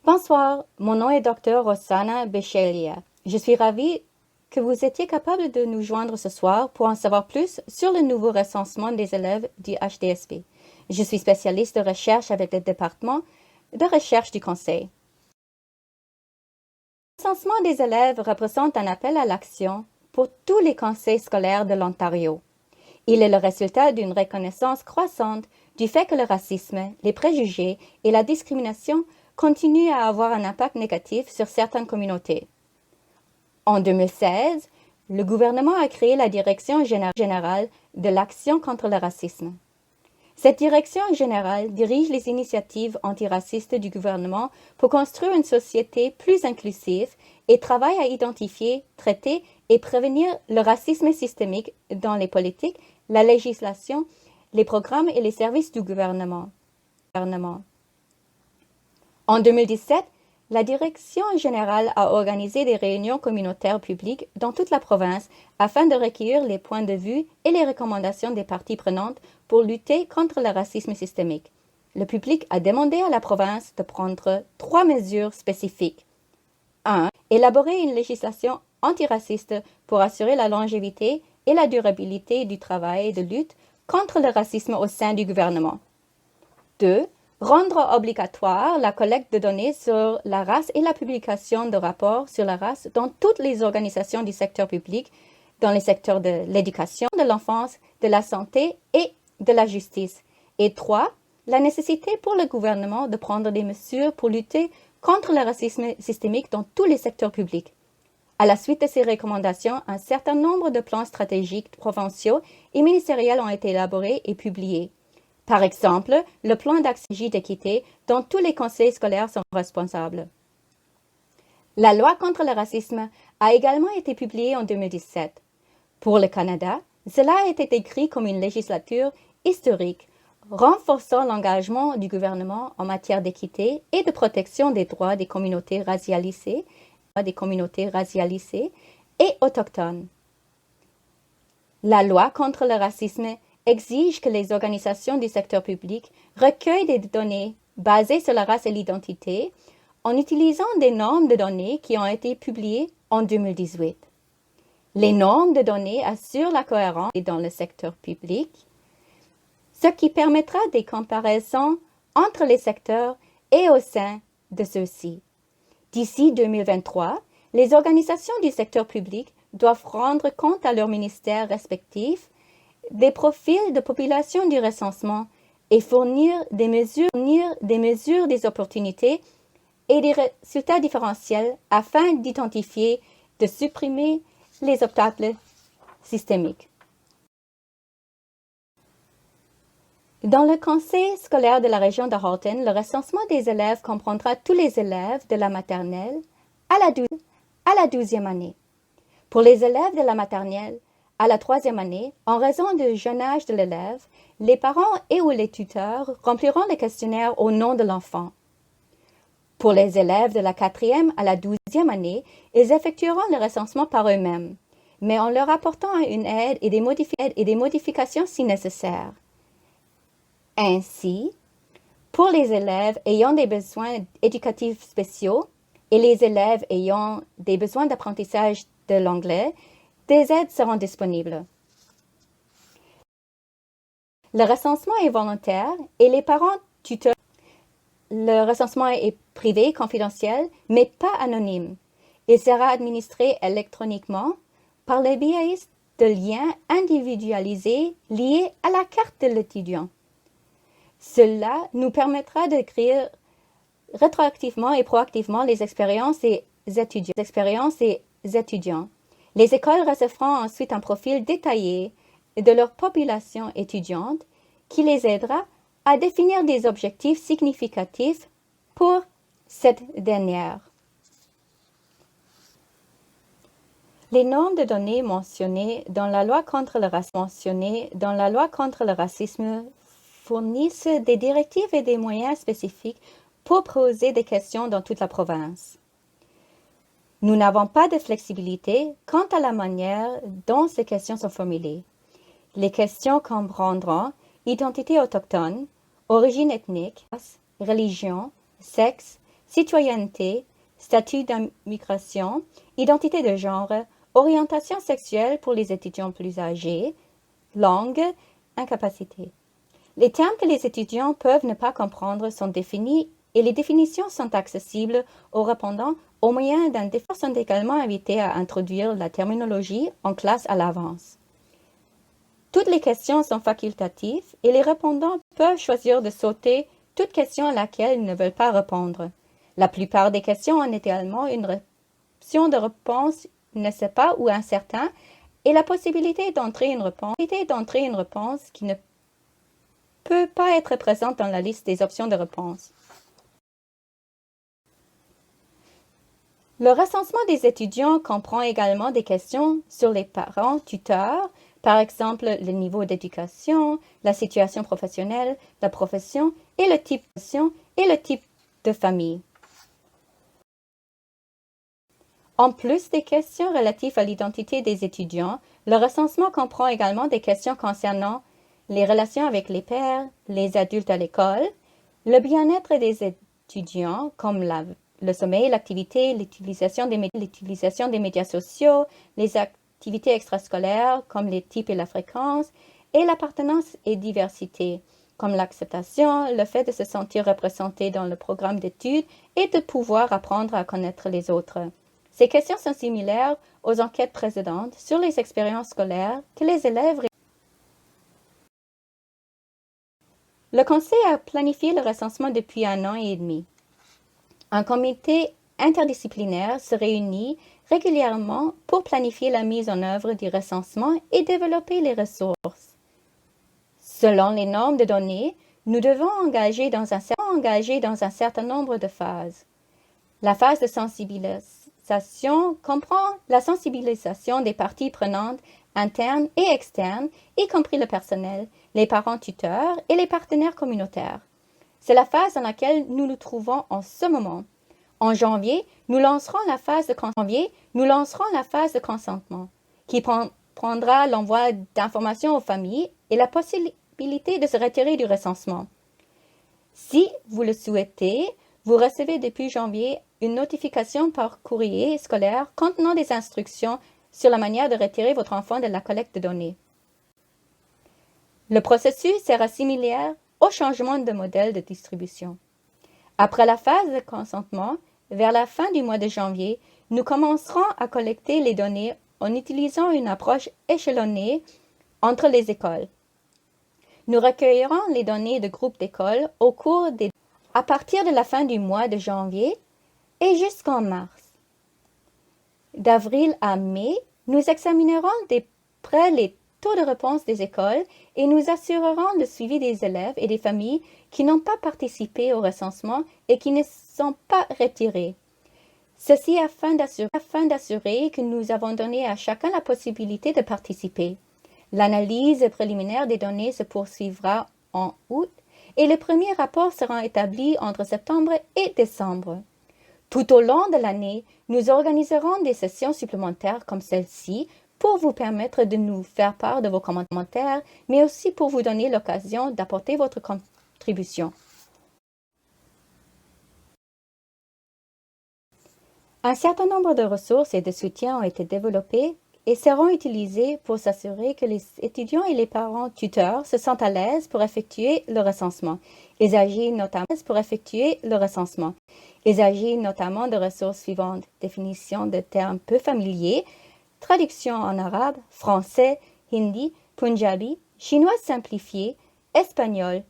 Bonsoir, mon nom est Dr. Rossana Bechelia. Je suis ravie que vous étiez capable de nous joindre ce soir pour en savoir plus sur le nouveau recensement des élèves du HDSP. Je suis spécialiste de recherche avec le département de recherche du Conseil. Le recensement des élèves représente un appel à l'action pour tous les conseils scolaires de l'Ontario. Il est le résultat d'une reconnaissance croissante du fait que le racisme, les préjugés et la discrimination continuent à avoir un impact négatif sur certaines communautés. En 2016, le gouvernement a créé la Direction générale de l'action contre le racisme. Cette direction générale dirige les initiatives antiracistes du gouvernement pour construire une société plus inclusive et travaille à identifier, traiter et prévenir le racisme systémique dans les politiques, la législation, les programmes et les services du gouvernement. En 2017, la Direction générale a organisé des réunions communautaires publiques dans toute la province afin de recueillir les points de vue et les recommandations des parties prenantes pour lutter contre le racisme systémique. Le public a demandé à la province de prendre 3 mesures spécifiques. 1. Élaborer une législation antiraciste pour assurer la longévité et la durabilité du travail de lutte contre le racisme au sein du gouvernement. 2. Rendre obligatoire la collecte de données sur la race et la publication de rapports sur la race dans toutes les organisations du secteur public, dans les secteurs de l'éducation, de l'enfance, de la santé et de la justice. Et 3. La nécessité pour le gouvernement de prendre des mesures pour lutter contre le racisme systémique dans tous les secteurs publics. À la suite de ces recommandations, un certain nombre de plans stratégiques provinciaux et ministériels ont été élaborés et publiés. Par exemple, le plan d'action d'équité dont tous les conseils scolaires sont responsables. La loi contre le racisme a également été publiée en 2017. Pour le Canada, cela a été décrit comme une législature historique, renforçant l'engagement du gouvernement en matière d'équité et de protection des droits des communautés racialisées et autochtones. La loi contre le racisme exige que les organisations du secteur public recueillent des données basées sur la race et l'identité en utilisant des normes de données qui ont été publiées en 2018. Les normes de données assurent la cohérence dans le secteur public, ce qui permettra des comparaisons entre les secteurs et au sein de ceux-ci. D'ici 2023, les organisations du secteur public doivent rendre compte à leurs ministères respectifs des profils de population du recensement et fournir des mesures, des opportunités et des résultats différentiels afin d'identifier, de supprimer les obstacles systémiques. Dans le conseil scolaire de la région de Halton, le recensement des élèves comprendra tous les élèves de la maternelle à la 12e année. Pour les élèves de la maternelle, à la 3e année, en raison du jeune âge de l'élève, les parents et ou les tuteurs rempliront le questionnaire au nom de l'enfant. Pour les élèves de la 4e à la 12e année, ils effectueront le recensement par eux-mêmes, mais en leur apportant une aide et des modifications si nécessaires. Ainsi, pour les élèves ayant des besoins éducatifs spéciaux et les élèves ayant des besoins d'apprentissage de l'anglais, des aides seront disponibles. Le recensement est volontaire et les parents tuteurs. Le recensement est privé, confidentiel, mais pas anonyme. Il sera administré électroniquement par le biais de liens individualisés liés à la carte de l'étudiant. Cela nous permettra de créer rétroactivement et proactivement les expériences des étudiants. Les écoles recevront ensuite un profil détaillé de leur population étudiante qui les aidera à définir des objectifs significatifs pour cette dernière. Les normes de données mentionnées dans la loi contre le racisme fournissent des directives et des moyens spécifiques pour poser des questions dans toute la province. Nous n'avons pas de flexibilité quant à la manière dont ces questions sont formulées. Les questions comprendront identité autochtone, origine ethnique, race, religion, sexe, citoyenneté, statut d'immigration, identité de genre, orientation sexuelle pour les étudiants plus âgés, langue, incapacité. Les termes que les étudiants peuvent ne pas comprendre sont définis et les définitions sont accessibles aux répondants au moyen d'un défi. Sont également invités à introduire la terminologie en classe à l'avance. Toutes les questions sont facultatives et les répondants peuvent choisir de sauter toute question à laquelle ils ne veulent pas répondre. La plupart des questions ont également une option de réponse ne sait pas ou incertain et la possibilité d'entrer une réponse qui ne peut pas être présente dans la liste des options de réponse. Le recensement des étudiants comprend également des questions sur les parents tuteurs, par exemple le niveau d'éducation, la situation professionnelle, la profession et le type de famille. En plus des questions relatives à l'identité des étudiants, le recensement comprend également des questions concernant les relations avec les pairs, les adultes à l'école, le bien-être des étudiants comme le sommeil, l'activité, l'utilisation des médias sociaux, les activités extrascolaires comme les types et la fréquence, et l'appartenance et diversité, comme l'acceptation, le fait de se sentir représenté dans le programme d'études et de pouvoir apprendre à connaître les autres. Ces questions sont similaires aux enquêtes précédentes sur les expériences scolaires que les élèves. Le Conseil a planifié le recensement depuis 1 an et demi. Un comité interdisciplinaire se réunit régulièrement pour planifier la mise en œuvre du recensement et développer les ressources. Selon les normes de données, nous devons engager dans un certain nombre de phases. La phase de sensibilisation comprend la sensibilisation des parties prenantes internes et externes, y compris le personnel, les parents tuteurs et les partenaires communautaires. C'est la phase dans laquelle nous nous trouvons en ce moment. En janvier, nous lancerons la phase de consentement, qui prendra l'envoi d'informations aux familles et la possibilité de se retirer du recensement. Si vous le souhaitez, vous recevez depuis janvier une notification par courrier scolaire contenant des instructions sur la manière de retirer votre enfant de la collecte de données. Le processus sera similaire au changement de modèle de distribution. Après la phase de consentement, vers la fin du mois de janvier, nous commencerons à collecter les données en utilisant une approche échelonnée entre les écoles. Nous recueillerons les données de groupes d'écoles à partir de la fin du mois de janvier et jusqu'en mars. D'avril à mai, nous examinerons de près les taux de réponse des écoles et nous assurerons le suivi des élèves et des familles qui n'ont pas participé au recensement et qui ne sont pas retirés. Ceci afin d'assurer que nous avons donné à chacun la possibilité de participer. L'analyse préliminaire des données se poursuivra en août et les premiers rapports seront établis entre septembre et décembre. Tout au long de l'année, nous organiserons des sessions supplémentaires comme celle-ci pour vous permettre de nous faire part de vos commentaires, mais aussi pour vous donner l'occasion d'apporter votre contribution. Un certain nombre de ressources et de soutiens ont été développés et seront utilisés pour s'assurer que les étudiants et les parents tuteurs se sentent à l'aise pour effectuer le recensement. Il s'agit notamment de ressources suivantes: définition de termes peu familiers, traduction en arabe, français, hindi, punjabi, chinois simplifié, espagnol,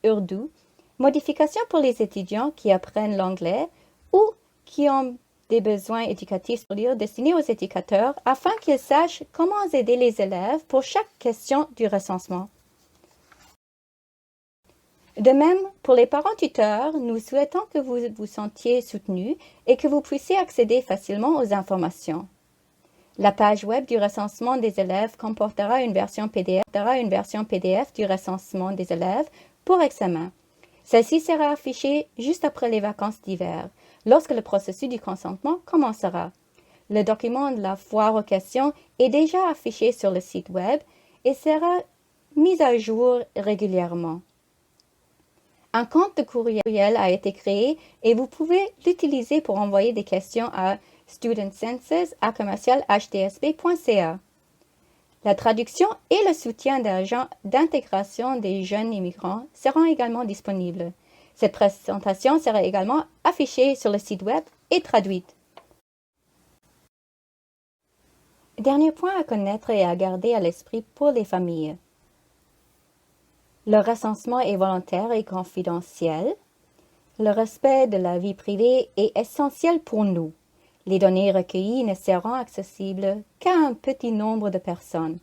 ourdou, modifications pour les étudiants qui apprennent l'anglais ou qui ont des besoins éducatifs destinés aux éducateurs afin qu'ils sachent comment aider les élèves pour chaque question du recensement. De même, pour les parents tuteurs, nous souhaitons que vous vous sentiez soutenus et que vous puissiez accéder facilement aux informations. La page web du recensement des élèves comportera une version PDF du recensement des élèves pour examen. Celle-ci sera affichée juste après les vacances d'hiver, lorsque le processus du consentement commencera. Le document de la foire aux questions est déjà affiché sur le site web et sera mis à jour régulièrement. Un compte de courriel a été créé et vous pouvez l'utiliser pour envoyer des questions à studentcensus@hdsp.ca. La traduction et le soutien d'agents d'intégration des jeunes immigrants seront également disponibles. Cette présentation sera également affichée sur le site web et traduite. Dernier point à connaître et à garder à l'esprit pour les familles. Le recensement est volontaire et confidentiel. Le respect de la vie privée est essentiel pour nous. Les données recueillies ne seront accessibles qu'à un petit nombre de personnes.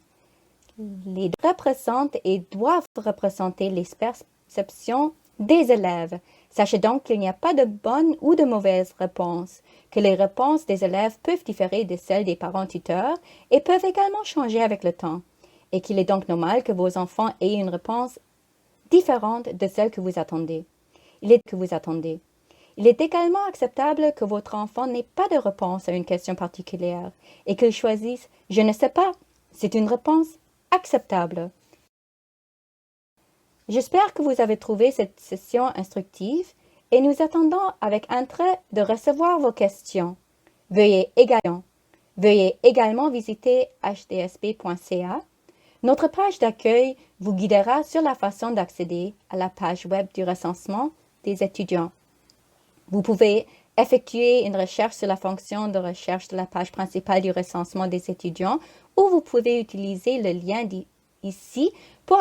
Les représentent et doivent représenter les perceptions des élèves. Sachez donc qu'il n'y a pas de bonne ou de mauvaise réponse, que les réponses des élèves peuvent différer de celles des parents tuteurs et peuvent également changer avec le temps, et qu'il est donc normal que vos enfants aient une réponse différente de celle que vous attendez. Il est également acceptable que votre enfant n'ait pas de réponse à une question particulière et qu'il choisisse « je ne sais pas ». C'est une réponse acceptable. J'espère que vous avez trouvé cette session instructive et nous attendons avec intérêt de recevoir vos questions. Veuillez également visiter hdsp.ca. Notre page d'accueil vous guidera sur la façon d'accéder à la page web du recensement des étudiants. Vous pouvez effectuer une recherche sur la fonction de recherche de la page principale du recensement des étudiants ou vous pouvez utiliser le lien ici pour